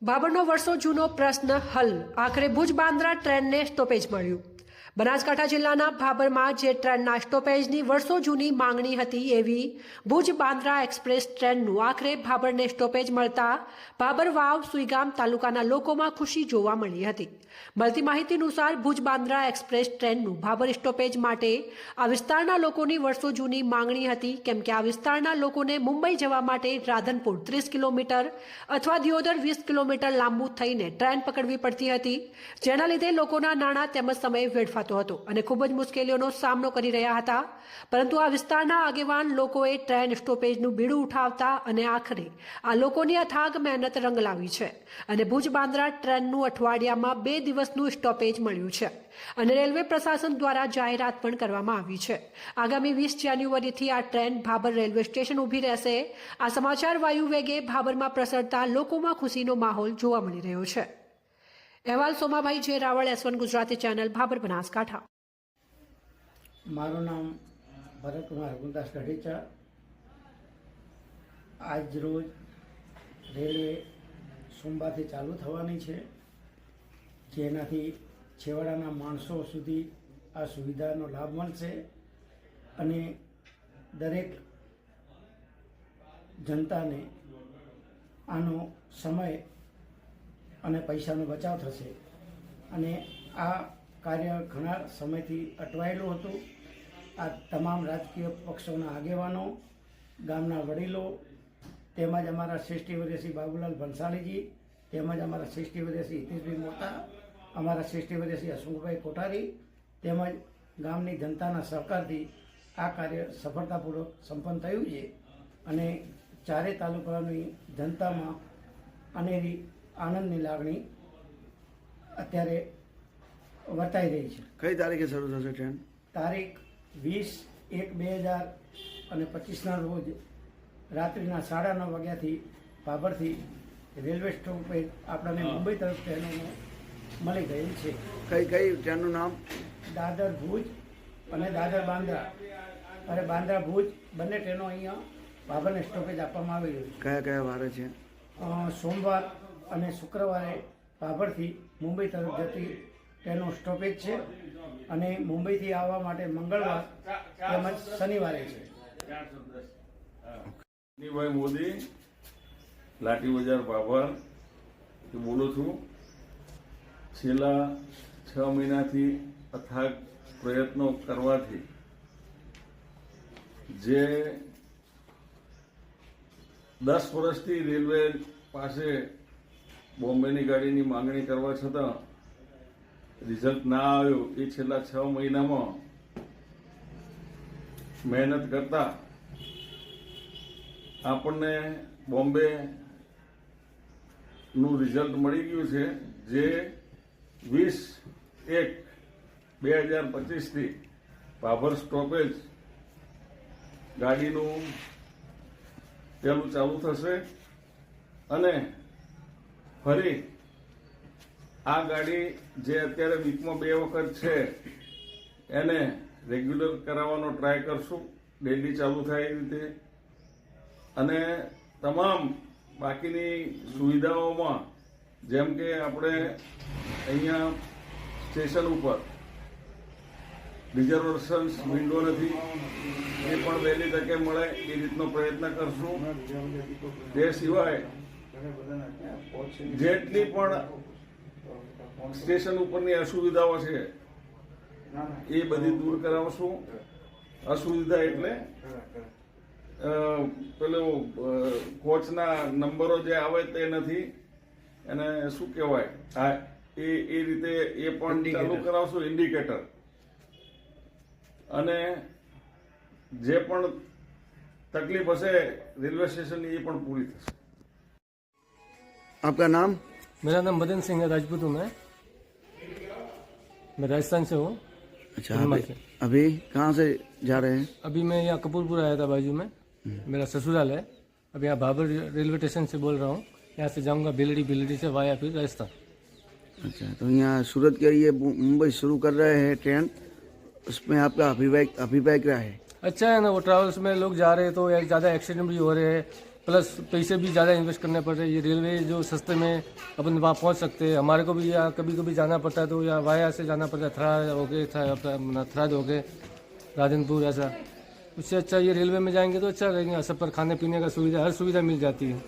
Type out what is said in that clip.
બાબરનો વર્ષો જૂનો પ્રશ્ન હલ, આખરે ભુજ બાંદ્રા ટ્રેનને સ્ટોપેજ મળ્યું। બનાસકાંઠા જિલ્લાના ભાભરમાં જે ટ્રેનના સ્ટોપેજની વર્ષો જૂની માંગણી હતી એવી ભુજ બાંદ્રા એક્સપ્રેસ ટ્રેનનું આખરે ભાભરને સ્ટોપેજ મળતા ભાભર વાવ સુઈગામ તાલુકાના લોકોમાં ખુશી જોવા મળી હતી। મળતી માહિતી અનુસાર ભુજ બાંદ્રા એક્સપ્રેસ ટ્રેનનું ભાભર સ્ટોપેજ માટે આ વિસ્તારના લોકોની વર્ષો જૂની માંગણી હતી, કેમ કે આ વિસ્તારના લોકોને મુંબઈ જવા માટે રાધનપુર 30 કિલોમીટર અથવા દિયોદર 20 કિલોમીટર લાંબુ થઈને ટ્રેન પકડવી પડતી હતી, જેના લીધે લોકોના નાણાં તેમજ સમય વેડફાતો હતો અને ખૂબ જ મુશ્કેલીઓનો સામનો કરી રહ્યા હતા। પરંતુ આ વિસ્તારના આગેવાન લોકોએ ટ્રેન સ્ટોપેજનું બીડું ઉઠાવતા અને આખરે આ લોકોની અથાગ મહેનત રંગ લાવી છે અને ભુજ બાંદ્રા ટ્રેનનું અઠવાડિયામાં 2 દિવસનું સ્ટોપેજ મળ્યું છે અને રેલવે પ્રશાસન દ્વારા જાહેરાત પણ કરવામાં આવી છે। આગામી 20 જાન્યુઆરીથી આ ટ્રેન ભાભર રેલવે સ્ટેશન ઊભી રહેશે। આ સમાચાર વાયુ વેગે ભાભરમાં પ્રસરતા લોકોમાં ખુશીનો માહોલ જોવા મળી રહ્યો છે। અહેવાલ સોમાભાઈ જે રાવળ, S1 ગુજરાતી ચેનલ, ભાભર, બનાસકાંઠા। મારું નામ ભરતકુમાર ગુંદાસ ગઢીચા। આજ રોજ રેલવે સોમવારથી ચાલુ થવાની છે, જેનાથી છેવાડાના માણસો સુધી આ સુવિધાનો લાભ મળશે અને દરેક જનતાને આનો સમય અને પૈસાનો બચાવ થશે અને આ કાર્ય ઘણા સમયથી અટવાયેલું હતું। આ તમામ રાજકીય પક્ષોના આગેવાનો, ગામના વડીલો તેમજ અમારા 60 વર્ષીય બાબુલાલ ભંસાલીજી, તેમજ અમારા 60 વર્ષીય હિતેશભાઈ મોટા, અમારા 60 વર્ષીય હસમુખભાઈ કોઠારી તેમજ ગામની જનતાના સહકારથી આ કાર્ય સફળતાપૂર્વક સંપન્ન થયું છે અને ચારે તાલુકાની જનતામાં અનેરી આનંદની લાગણી અત્યારે વર્તાઈ રહી છે। કઈ તારીખે શરૂ થશે ટ્રેન? તારીખ 20/1/2025ના રોજ રાત્રિના 9:30 વાગ્યાથી ભાભરથી રેલવે સ્ટોપેજ આપણને મુંબઈ તરફ ટ્રેનો મળી ગયેલ છે। કઈ કઈ ટ્રેનનું નામ? દાદર ભુજ અને દાદર બાંદ્રા અને બાંદ્રા ભુજ બંને ટ્રેનો અહીંયા ભાભરને સ્ટોપેજ આપવામાં આવી રહ્યું છે। કયા કયા વારે છે? સોમવાર અને શુક્રવારે ભાભરથી મુંબઈ તરફ જતી ટ્રેનો સ્ટોપેજ છે અને મુંબઈથી આવવા માટે મંગળવાર તેમજ શનિવારે છે। ભાઈ મોદી, લાઠી બજાર ભાભર બોલું છું। છેલ્લા 6 મહિનાથી અથાગ પ્રયત્નો કરવાથી જે 10 વર્ષથી રેલવે પાસે બોમ્બેની ગાડીની માંગણી કરવા છતાં રિઝલ્ટ ના આવ્યું, એ છેલ્લા 6 મહિનામાં મહેનત કરતા આપણને બોમ્બેનું રિઝલ્ટ મળી ગયું છે, જે 20/1/2025થી ભાભર સ્ટોપેજ ગાડીનું પહેલું ચાલુ થશે અને ફરી આ ગાડી જે અત્યારે વીકમાં 2 વખત છે એને રેગ્યુલર કરાવવાનો ટ્રાય કરશું, ડેલી ચાલુ થાય એ રીતે। અને તમામ બાકીની સુવિધાઓમાં જેમ કે આપણે અહીંયા સ્ટેશન ઉપર રિઝર્વેશન વિન્ડો નથી, એ પણ વહેલી તકે મળે એ રીતનો પ્રયત્ન કરશું। તે સિવાય જેટલી પણ સ્ટેશન ઉપરની અસુવિધાઓ છે એ બધી દૂર કરાવશું। અસુવિધા એટલે પેલો કોચના નંબરો જે આવે તે નથી, એને શું કહેવાય, હા એ રીતે એ પણ ચાલુ કરાવશું, ઇન્ડિકેટર। અને જે પણ તકલીફ હશે રેલવે સ્ટેશનની એ પણ પૂરી થશે। आपका नाम? मेरा नाम मदन सिंह है, राजपूत हूँ मैं राजस्थान से हूँ। अच्छा, अभी कहाँ से जा रहे हैं? अभी मैं यहाँ कपूरपुर आया था, बाजू में मेरा ससुराल है। अभी यहाँ भाभर रेलवे स्टेशन से बोल रहा हूँ, यहाँ से जाऊँगा बिलड़ी से वाया फिर राजस्थान। अच्छा, तो यहाँ सूरत के लिए मुंबई शुरू कर रहे हैं ट्रेन, उसमें आपका अभिप्राय क्या है? अच्छा है ना, वो ट्रैवल्स में लोग जा रहे हैं तो ज़्यादा एक्सीडेंट भी हो रहे हैं, प्लस पैसे भी ज़्यादा इन्वेस्ट करने पड़ रहे हैं। ये रेलवे जो सस्ते में अपन वहाँ पहुँच सकते हैं, हमारे को भी या कभी कभी जाना पड़ता है तो या वाया से जाना पड़ता है, थराद हो गए राजनपुर ऐसा। उससे अच्छा ये रेलवे में जाएंगे तो अच्छा रहेगा, सब पर खाने पीने का सुविधा, हर सुविधा मिल जाती है।